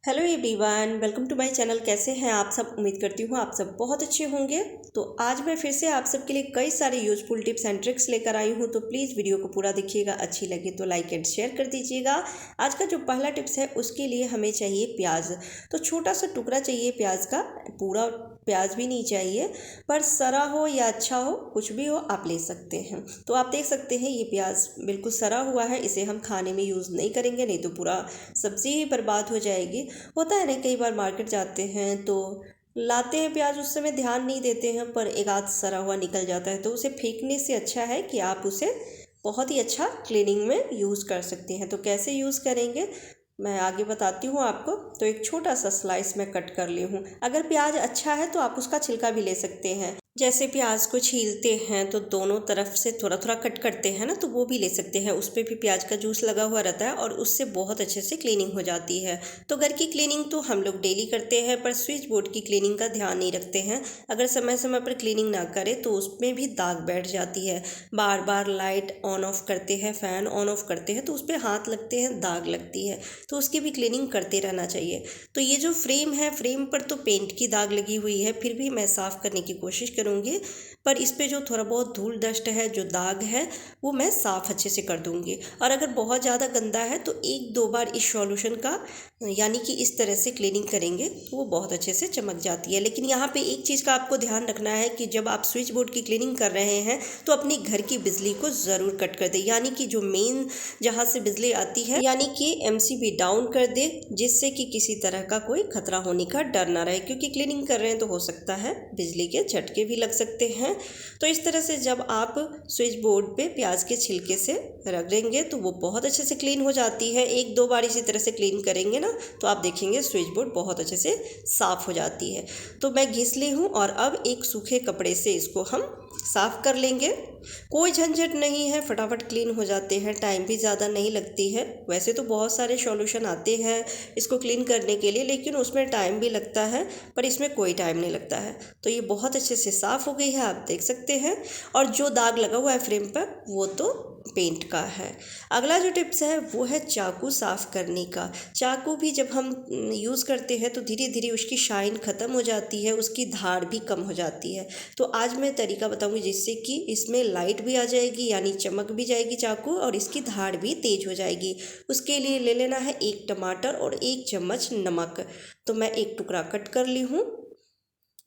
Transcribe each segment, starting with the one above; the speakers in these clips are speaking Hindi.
Hello everyone, welcome to my channel. कैसे हैं आप सब? उम्मीद करती हूँ आप सब बहुत अच्छे होंगे। तो आज मैं फिर से आप सबके लिए कई सारे यूजफुल टिप्स एंड ट्रिक्स लेकर आई हूँ। तो प्लीज़ वीडियो को पूरा देखिएगा, अच्छी लगे तो लाइक एंड शेयर कर दीजिएगा। आज का जो पहला टिप्स है उसके लिए हमें चाहिए प्याज। तो छोटा सा टुकड़ा चाहिए प्याज का, पूरा प्याज भी नहीं चाहिए, पर सरा हो या अच्छा हो, कुछ भी हो आप ले सकते हैं। तो आप देख सकते हैं ये प्याज बिल्कुल सरा हुआ है, इसे हम खाने में यूज़ नहीं करेंगे, नहीं तो पूरा सब्ज़ी ही बर्बाद हो जाएगी। होता है ना, कई बार मार्केट जाते हैं तो लाते हैं प्याज, उस समय ध्यान नहीं देते हैं, पर एक आध सरा हुआ निकल जाता है। तो उसे फेंकने से अच्छा है कि आप उसे बहुत ही अच्छा क्लीनिंग में यूज़ कर सकते हैं। तो कैसे यूज़ करेंगे मैं आगे बताती हूँ आपको। तो एक छोटा सा स्लाइस मैं कट कर ली हूँ। अगर प्याज अच्छा है तो आप उसका छिलका भी ले सकते हैं। जैसे प्याज को छीलते हैं तो दोनों तरफ से थोड़ा थोड़ा कट करते हैं ना, तो वो भी ले सकते हैं। उस पर भी प्याज का जूस लगा हुआ रहता है और उससे बहुत अच्छे से क्लीनिंग हो जाती है। तो घर की क्लीनिंग तो हम लोग डेली करते हैं, पर स्विच बोर्ड की क्लीनिंग का ध्यान नहीं रखते हैं। अगर समय समय पर क्लीनिंग ना करें तो उसमें भी दाग बैठ जाती है। बार बार लाइट ऑन ऑफ करते हैं, फ़ैन ऑन ऑफ करते हैं तो उस पर हाथ लगते हैं, दाग लगती है। तो उसकी भी क्लीनिंग करते रहना चाहिए। तो ये जो फ्रेम है, फ्रेम पर तो पेंट की दाग लगी हुई है, फिर भी मैं साफ़ करने की कोशिश करूँगी। पर इस पे जो थोड़ा बहुत धूल डस्ट है, जो दाग है, वो मैं साफ़ अच्छे से कर दूँगी। और अगर बहुत ज़्यादा गंदा है तो एक दो बार इस सॉल्यूशन का यानी कि इस तरह से क्लीनिंग करेंगे तो वो बहुत अच्छे से चमक जाती है। लेकिन यहाँ पे एक चीज़ का आपको ध्यान रखना है कि जब आप स्विच बोर्ड की क्लीनिंग कर रहे हैं तो अपनी घर की बिजली को ज़रूर कट कर दें, यानी कि जो मेन जहाँ से बिजली आती है यानी कि एमसीबी डाउन कर दे, जिससे कि किसी तरह का कोई खतरा होने का डर ना रहे। क्योंकि क्लीनिंग कर रहे हैं तो हो सकता है बिजली के झटके भी लग सकते हैं। तो इस तरह से जब आप स्विच बोर्ड पे प्याज के छिलके से रगड़ेंगे तो वो बहुत अच्छे से क्लीन हो जाती है। एक दो बार इसी तरह से क्लीन करेंगे ना तो आप देखेंगे स्विच बोर्ड बहुत अच्छे से साफ़ हो जाती है। तो मैं घिस ली हूँ और अब एक सूखे कपड़े से इसको हम साफ़ कर लेंगे। कोई झंझट नहीं है, फटाफट क्लीन हो जाते हैं, टाइम भी ज़्यादा नहीं लगती है। वैसे तो बहुत सारे सॉल्यूशन आते हैं इसको क्लीन करने के लिए, लेकिन उसमें टाइम भी लगता है, पर इसमें कोई टाइम नहीं लगता है। तो ये बहुत अच्छे से साफ़ हो गई है, आप देख सकते हैं। और जो दाग लगा हुआ है फ्रेम पर वो तो पेंट का है। अगला जो टिप्स है वो है चाकू साफ़ करने का। चाकू भी जब हम यूज़ करते हैं तो धीरे धीरे उसकी शाइन ख़त्म हो जाती है, उसकी धार भी कम हो जाती है। तो आज मैं तरीका बताऊंगी जिससे कि इसमें लाइट भी आ जाएगी, यानी चमक भी जाएगी चाकू, और इसकी धार भी तेज हो जाएगी। उसके लिए ले लेना है एक टमाटर और एक चम्मच नमक। तो मैं एक टुकड़ा कट कर ली हूँ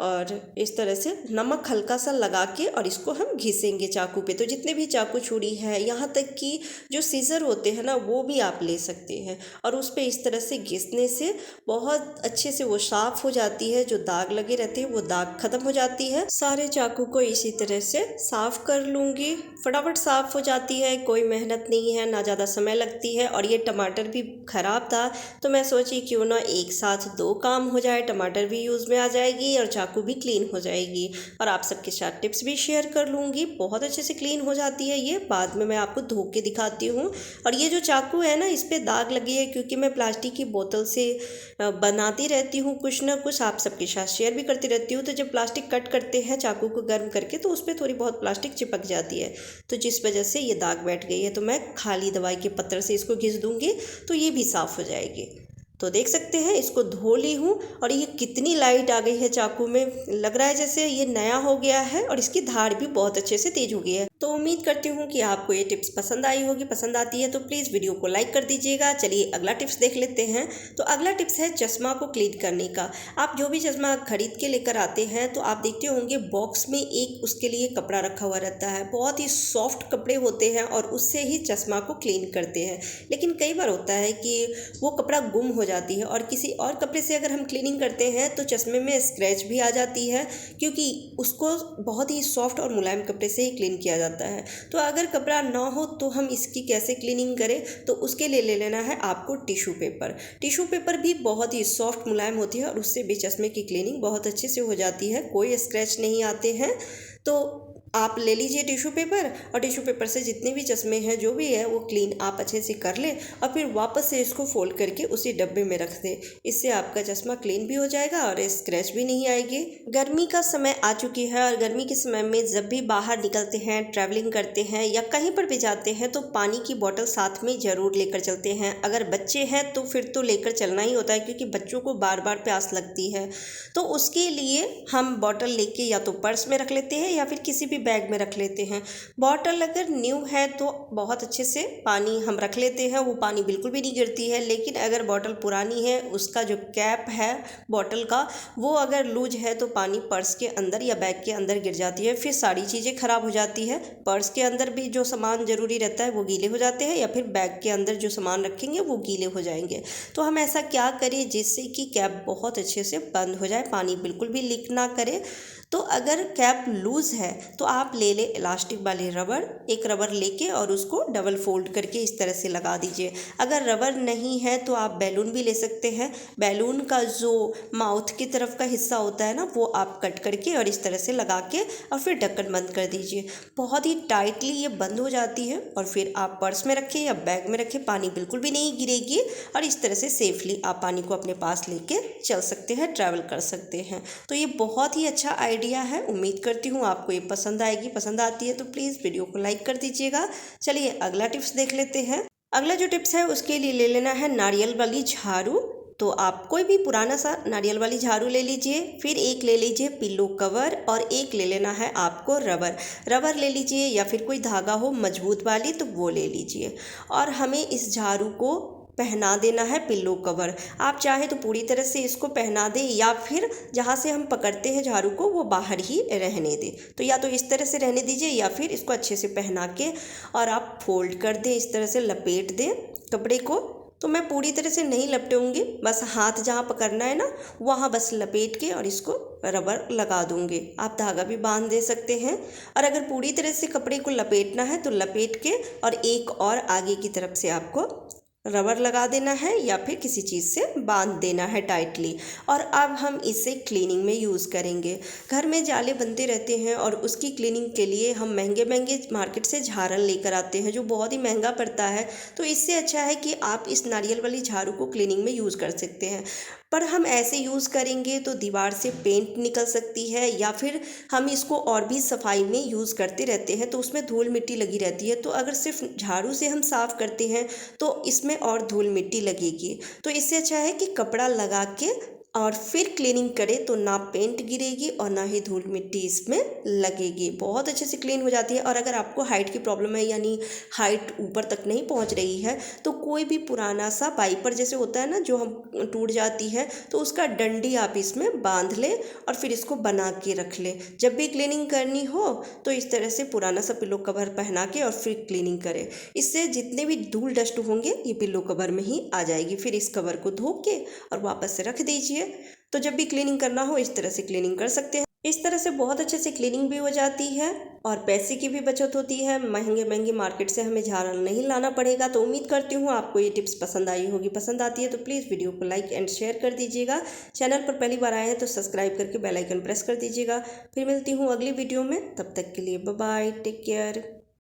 और इस तरह से नमक हल्का सा लगा के और इसको हम घिसेंगे चाकू पे। तो जितने भी चाकू छुरी है, यहाँ तक कि जो सीज़र होते हैं ना, वो भी आप ले सकते हैं। और उस पे इस तरह से घिसने से बहुत अच्छे से वो साफ़ हो जाती है। जो दाग लगे रहते हैं वो दाग ख़त्म हो जाती है। सारे चाकू को इसी तरह से साफ़ कर लूँगी। फटाफट साफ़ हो जाती है, कोई मेहनत नहीं है, ना ज़्यादा समय लगती है। और ये टमाटर भी ख़राब था तो मैं सोची क्यों ना एक साथ दो काम हो जाए, टमाटर भी यूज़ में आ जाएगी और चाकू भी क्लीन हो जाएगी। और आप सबके साथ टिप्स भी शेयर कर लूँगी। बहुत अच्छे से क्लीन हो जाती है ये, बाद में मैं आपको धो के दिखाती हूँ। और ये जो चाकू है ना, इस पर दाग लगी है क्योंकि मैं प्लास्टिक की बोतल से बनाती रहती हूँ कुछ ना कुछ, आप सबके साथ शेयर भी करती रहती हूँ। तो जब प्लास्टिक कट करते हैं चाकू को गर्म करके तो उस पर थोड़ी बहुत प्लास्टिक चिपक जाती है, तो जिस वजह से ये दाग बैठ गई है। तो मैं खाली दवाई के पत्तर से इसको घिस दूँगी तो ये भी साफ़ हो जाएगी। तो देख सकते हैं इसको धो ली हूँ और ये कितनी लाइट आ गई है चाकू में, लग रहा है जैसे ये नया हो गया है। और इसकी धार भी बहुत अच्छे से तेज हो गई है। तो उम्मीद करती हूँ कि आपको ये टिप्स पसंद आई होगी। पसंद आती है तो प्लीज़ वीडियो को लाइक कर दीजिएगा। चलिए अगला टिप्स देख लेते हैं। तो अगला टिप्स है चश्मा को क्लीन करने का। आप जो भी चश्मा खरीद के लेकर आते हैं तो आप देखते होंगे बॉक्स में एक उसके लिए कपड़ा रखा हुआ रहता है। बहुत ही सॉफ्ट कपड़े होते हैं और उससे ही चश्मा को क्लीन करते हैं। लेकिन कई बार होता है कि वो कपड़ा गुम हो जाती है और किसी और कपड़े से अगर हम क्लीनिंग करते हैं तो चश्मे में स्क्रैच भी आ जाती है, क्योंकि उसको बहुत ही सॉफ्ट और मुलायम कपड़े से ही क्लीन किया जाता है। तो अगर कपड़ा ना हो तो हम इसकी कैसे क्लीनिंग करें, तो उसके लिए ले लेना है आपको टिश्यू पेपर। टिश्यू पेपर भी बहुत ही सॉफ्ट मुलायम होती है और उससे भी चश्मे की क्लीनिंग बहुत अच्छे से हो जाती है, कोई स्क्रैच नहीं आते हैं। तो आप ले लीजिए टिश्यू पेपर और टिश्यू पेपर से जितने भी चश्मे हैं जो भी है वो क्लीन आप अच्छे से कर लें और फिर वापस से इसको फोल्ड करके उसी डब्बे में रख दें। इससे आपका चश्मा क्लीन भी हो जाएगा और स्क्रैच भी नहीं आएगी। गर्मी का समय आ चुकी है और गर्मी के समय में जब भी बाहर निकलते हैं, ट्रैवलिंग करते हैं या कहीं पर भी जाते हैं तो पानी की बोतल साथ में ज़रूर लेकर चलते हैं। अगर बच्चे हैं तो फिर तो लेकर चलना ही होता है, क्योंकि बच्चों को बार बार प्यास लगती है। तो उसके लिए हम बॉटल लेके या तो पर्स में रख लेते हैं या फिर किसी भी बैग में रख लेते हैं। बॉटल अगर न्यू है तो बहुत अच्छे से पानी हम रख लेते हैं, वो पानी बिल्कुल भी नहीं गिरती है। लेकिन अगर बॉटल पुरानी है, उसका जो कैप है बॉटल का वो अगर लूज है तो पानी पर्स के अंदर या बैग के अंदर गिर जाती है, फिर सारी चीज़ें खराब हो जाती है। पर्स के अंदर भी जो सामान ज़रूरी रहता है वो गीले हो जाते हैं या फिर बैग के अंदर जो सामान रखेंगे वो गीले हो जाएंगे। तो हम ऐसा क्या करें जिससे कि कैप बहुत अच्छे से बंद हो जाए, पानी बिल्कुल भी लीक ना करे। तो अगर कैप लूज़ है तो आप ले लें इलास्टिक वाली रबर, एक रबर लेके और उसको डबल फोल्ड करके इस तरह से लगा दीजिए। अगर रबर नहीं है तो आप बैलून भी ले सकते हैं। बैलून का जो माउथ की तरफ का हिस्सा होता है ना, वो आप कट करके और इस तरह से लगा के और फिर ढक्कन बंद कर दीजिए। बहुत ही टाइटली ये बंद हो जाती है और फिर आप पर्स में रखें या बैग में रखें, पानी बिल्कुल भी नहीं गिरेगी और इस तरह से सेफली आप पानी को अपने पास लेके चल सकते हैं, ट्रैवल कर सकते हैं। तो ये बहुत ही अच्छा आइडिया है। उम्मीद करती हूँ आपको ये पसंद आएगी। पसंद आती है तो प्लीज़ वीडियो को लाइक कर दीजिएगा। चलिए अगला टिप्स देख लेते हैं। अगला जो टिप्स है उसके लिए ले लेना है नारियल वाली झाड़ू। तो आप कोई भी पुराना सा नारियल वाली झाड़ू ले लीजिए, फिर एक ले लीजिए पिल्लो कवर और एक ले लेना है आपको रबर ले लीजिए या फिर कोई धागा हो मजबूत वाली तो वो ले लीजिए। और हमें इस झाड़ू को पहना देना है पिल्लो कवर। आप चाहे तो पूरी तरह से इसको पहना दें या फिर जहाँ से हम पकड़ते हैं झाड़ू को वो बाहर ही रहने दें। तो या तो इस तरह से रहने दीजिए या फिर इसको अच्छे से पहना के और आप फोल्ड कर दें, इस तरह से लपेट दें कपड़े को। तो मैं पूरी तरह से नहीं लपेटूंगी, बस हाथ जहाँ पकड़ना है ना वहाँ बस लपेट के और इसको रबर लगा दूंगी। आप धागा भी बांध दे सकते हैं। और अगर पूरी तरह से कपड़े को लपेटना है तो लपेट के और एक और आगे की तरफ से आपको रबर लगा देना है या फिर किसी चीज़ से बांध देना है टाइटली। और अब हम इसे क्लीनिंग में यूज़ करेंगे। घर में जाले बनते रहते हैं और उसकी क्लीनिंग के लिए हम महंगे महंगे मार्केट से झाड़न लेकर आते हैं जो बहुत ही महंगा पड़ता है। तो इससे अच्छा है कि आप इस नारियल वाली झाड़ू को क्लीनिंग में यूज़ कर सकते हैं। पर हम ऐसे यूज़ करेंगे तो दीवार से पेंट निकल सकती है या फिर हम इसको और भी सफाई में यूज़ करते रहते हैं तो उसमें धूल मिट्टी लगी रहती है। तो अगर सिर्फ झाड़ू से हम साफ़ करते हैं तो इसमें और धूल मिट्टी लगेगी। तो इससे अच्छा है कि कपड़ा लगा के और फिर क्लीनिंग करें तो ना पेंट गिरेगी और ना ही धूल मिट्टी इसमें लगेगी, बहुत अच्छे से क्लीन हो जाती है। और अगर आपको हाइट की प्रॉब्लम है यानी हाइट ऊपर तक नहीं पहुंच रही है तो कोई भी पुराना सा वाइपर जैसे होता है ना जो हम टूट जाती है तो उसका डंडी आप इसमें बांध लें और फिर इसको बना के रख लें। जब भी क्लीनिंग करनी हो तो इस तरह से पुराना सा पिल्लो कवर पहना के और फिर क्लीनिंग करें। इससे जितने भी धूल डस्ट होंगे ये पिल्लो कवर में ही आ जाएगी। फिर इस कवर को धो के और वापस से रख दीजिए। तो जब भी क्लीनिंग करना हो इस तरह से क्लीनिंग कर सकते हैं। इस तरह से बहुत अच्छे से क्लीनिंग भी हो जाती है और पैसे की भी बचत होती है। महंगे महंगे मार्केट से हमें झाड़न नहीं लाना पड़ेगा। तो उम्मीद करती हूँ आपको ये टिप्स पसंद आई होगी। पसंद आती है तो प्लीज़ वीडियो को लाइक एंड शेयर कर दीजिएगा। चैनल पर पहली बार आए हैं तो सब्सक्राइब करके बेल आइकन प्रेस कर दीजिएगा। फिर मिलती हूँ अगली वीडियो में, तब तक के लिए बाय बाय, टेक केयर।